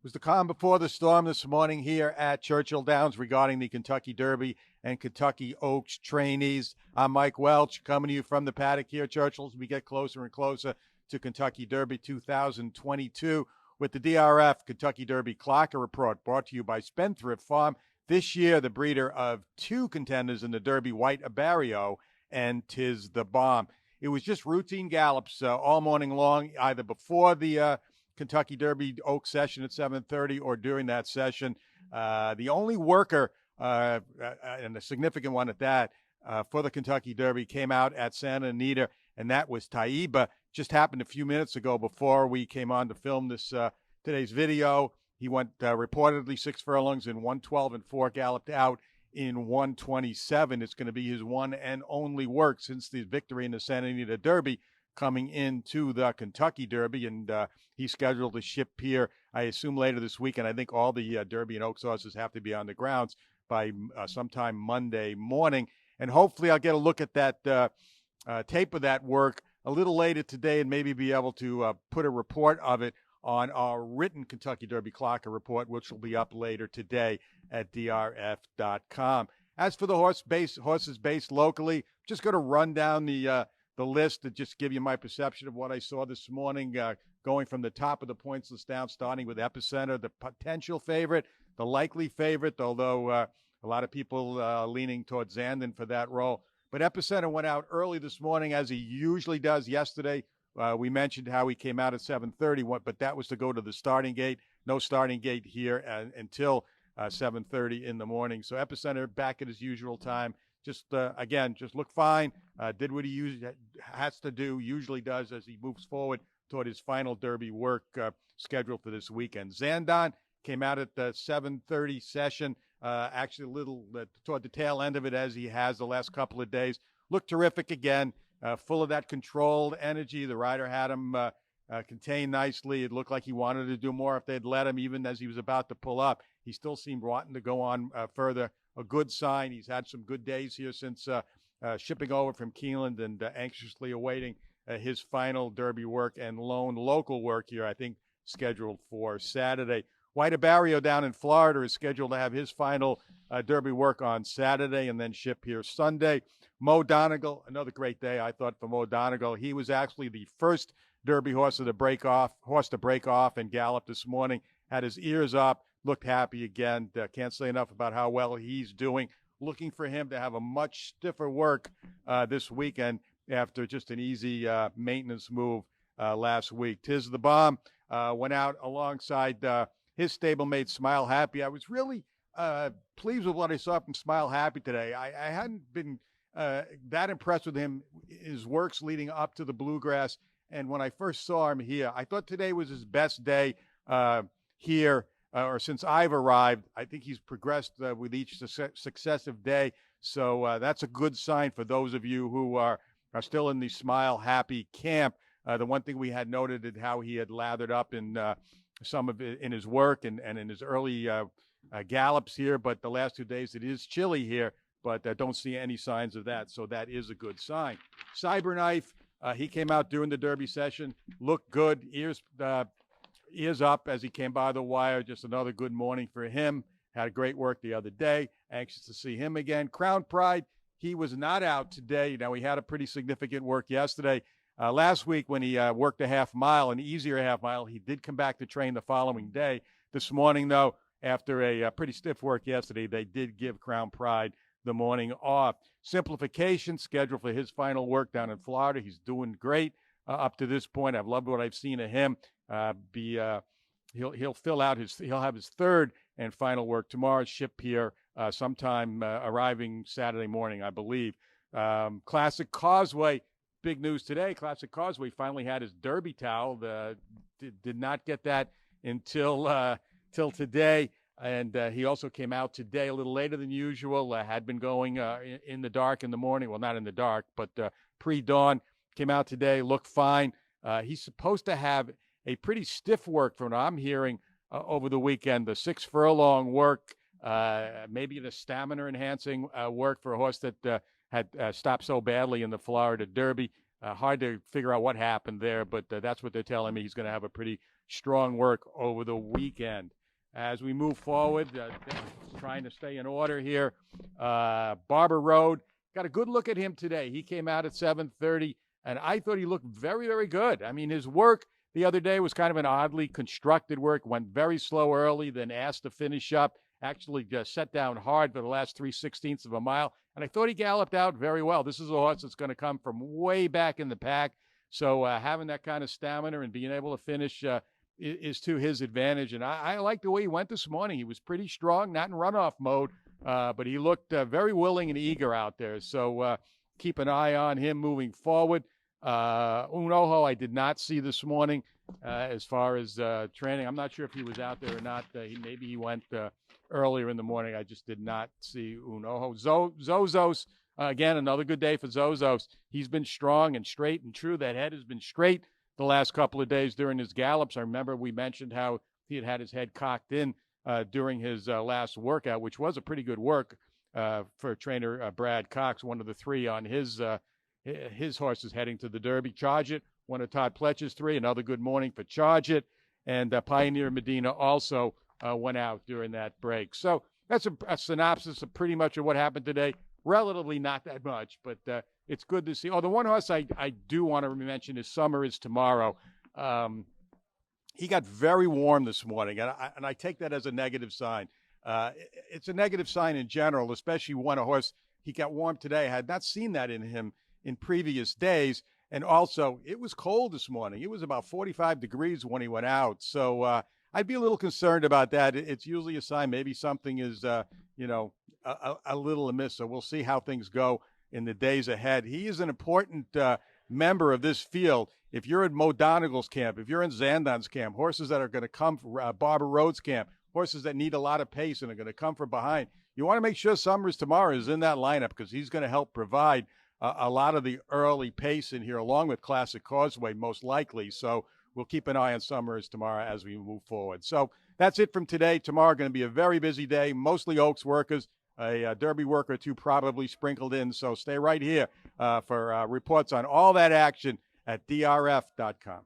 Was the calm before the storm this morning here at Churchill Downs regarding the Kentucky Derby and Kentucky Oaks trainees. I'm Mike Welsch coming to you from the paddock here at Churchill as we get closer and closer to Kentucky Derby 2022 with the DRF Kentucky Derby Clocker Report brought to you by Spendthrift Farm. This year, the breeder of two contenders in the Derby, White Abarrio and Tis the Bomb. It was just routine gallops all morning long, either before the Kentucky Derby Oak session at 7:30 or during that session. The only worker, and a significant one at that, for the Kentucky Derby came out at Santa Anita, and that was Taiba. Just happened a few minutes ago before we came on to film this today's video. He went reportedly 6 furlongs in 1:12 and 4, galloped out in 1:27. It's going to be his one and only work since the victory in the Santa Anita Derby coming into the Kentucky Derby, and he's scheduled to ship here, I assume, later this week, and I think all the Derby and Oaks horses have to be on the grounds by sometime Monday morning, and hopefully I'll get a look at that tape of that work a little later today and maybe be able to put a report of it on our written Kentucky Derby Clocker Report, which will be up later today at DRF.com. As for the horses based locally, just going to run down the list to just give you my perception of what I saw this morning, going from the top of the points list down, starting with Epicenter, the potential favorite, the likely favorite, although a lot of people leaning towards Zandon for that role. But Epicenter went out early this morning, as he usually does. Yesterday, we mentioned how he came out at 7:30, but that was to go to the starting gate. No starting gate here until 7:30 in the morning. So Epicenter back at his usual time. Just, again, just looked fine, did what he has to do, usually does as he moves forward toward his final Derby work scheduled for this weekend. Zandon came out at the 7:30 session, actually a little toward the tail end of it, as he has the last couple of days. Looked terrific again, full of that controlled energy. The rider had him contained nicely. It looked like he wanted to do more if they'd let him, even as he was about to pull up. He still seemed wanting to go on further. A good sign. He's had some good days here since shipping over from Keeneland, and anxiously awaiting his final Derby work and lone local work here, I think, scheduled for Saturday. White Abarrio down in Florida is scheduled to have his final Derby work on Saturday and then ship here Sunday. Mo Donegal, another great day, I thought, for Mo Donegal. He was actually the first Derby horse to break off and gallop this morning. Had his ears up, looked happy again. Can't say enough about how well he's doing. Looking for him to have a much stiffer work this weekend after just an easy maintenance move last week. Tis the Bomb went out alongside his stablemate Smile Happy. I was really pleased with what I saw from Smile Happy today. I hadn't been that impressed with him, his works leading up to the Bluegrass. And when I first saw him here, I thought today was his best day here, or since I've arrived. I think he's progressed with each successive day. So that's a good sign for those of you who are still in the Smile Happy camp. The one thing we had noted is how he had lathered up in some of it in his work and in his early gallops here. But the last 2 days, it is chilly here, but don't see any signs of that. So that is a good sign. Cyberknife, he came out during the Derby session, looked good, ears up as he came by the wire. Just another good morning for him. Had great work the other day. Anxious to see him again. Crown Pride, he was not out today. Now, he had a pretty significant work yesterday. Last week when he worked a half mile, an easier half mile, he did come back to train the following day. This morning, though, after a pretty stiff work yesterday, they did give Crown Pride the morning off. Simplification scheduled for his final work down in Florida. He's doing great up to this point. I've loved what I've seen of him. He'll have his third and final work tomorrow. Ship here sometime arriving Saturday morning, I believe. Classic Causeway, big news today. Classic Causeway finally had his Derby towel. Did not get that until today. And he also came out today a little later than usual. Had been going in the dark in the morning. Well, not in the dark, but pre-dawn. Came out today, looked fine. He's supposed to have a pretty stiff work from what I'm hearing over the weekend. The 6 furlong work, maybe the stamina-enhancing work for a horse that had stopped so badly in the Florida Derby. Hard to figure out what happened there, but that's what they're telling me. He's going to have a pretty strong work over the weekend. As we move forward, trying to stay in order here, Barber Road, got a good look at him today. He came out at 7:30, and I thought he looked very, very good. I mean, his work the other day was kind of an oddly constructed work, went very slow early, then asked to finish up, actually just set down hard for the last 3/16 of a mile, and I thought he galloped out very well. This is a horse that's going to come from way back in the pack, so having that kind of stamina and being able to finish is to his advantage. And I like the way he went this morning. He was pretty strong, not in runoff mode, but he looked very willing and eager out there. So keep an eye on him moving forward. Unoho, I did not see this morning as far as training. I'm not sure if he was out there or not. Maybe he went earlier in the morning. I just did not see Unoho. Zozos, again, another good day for Zozos. He's been strong and straight and true. That head has been straight the last couple of days during his gallops. I remember we mentioned how he had his head cocked in during his last workout, which was a pretty good work for trainer Brad Cox, one of the three on his horses heading to the Derby. Charge It, one of Todd Pletcher's three, another good morning for Charge It. And Pioneer Medina also went out during that break. So that's a synopsis of pretty much of what happened today. Relatively not that much, but it's good to see. Oh, the one horse I do want to mention is Summer Is Tomorrow. He got very warm this morning, and I take that as a negative sign. It's a negative sign in general, especially when a horse, he got warm today. I had not seen that in him in previous days. And also, it was cold this morning. It was about 45 degrees when he went out. So I'd be a little concerned about that. It's usually a sign maybe something is, a little amiss. So we'll see how things go in the days ahead. He is an important member of this field. If you're in Mo Donegal's camp, if you're in Zandon's camp, horses that are going to come from Barber Road's camp, horses that need a lot of pace and are going to come from behind, you want to make sure Summer Is Tomorrow is in that lineup because he's going to help provide a lot of the early pace in here, along with Classic Causeway, most likely. So we'll keep an eye on Summer Is Tomorrow as we move forward. So that's it from today. Tomorrow going to be a very busy day, mostly Oaks workers, a Derby worker or two probably sprinkled in. So stay right here for reports on all that action at DRF.com.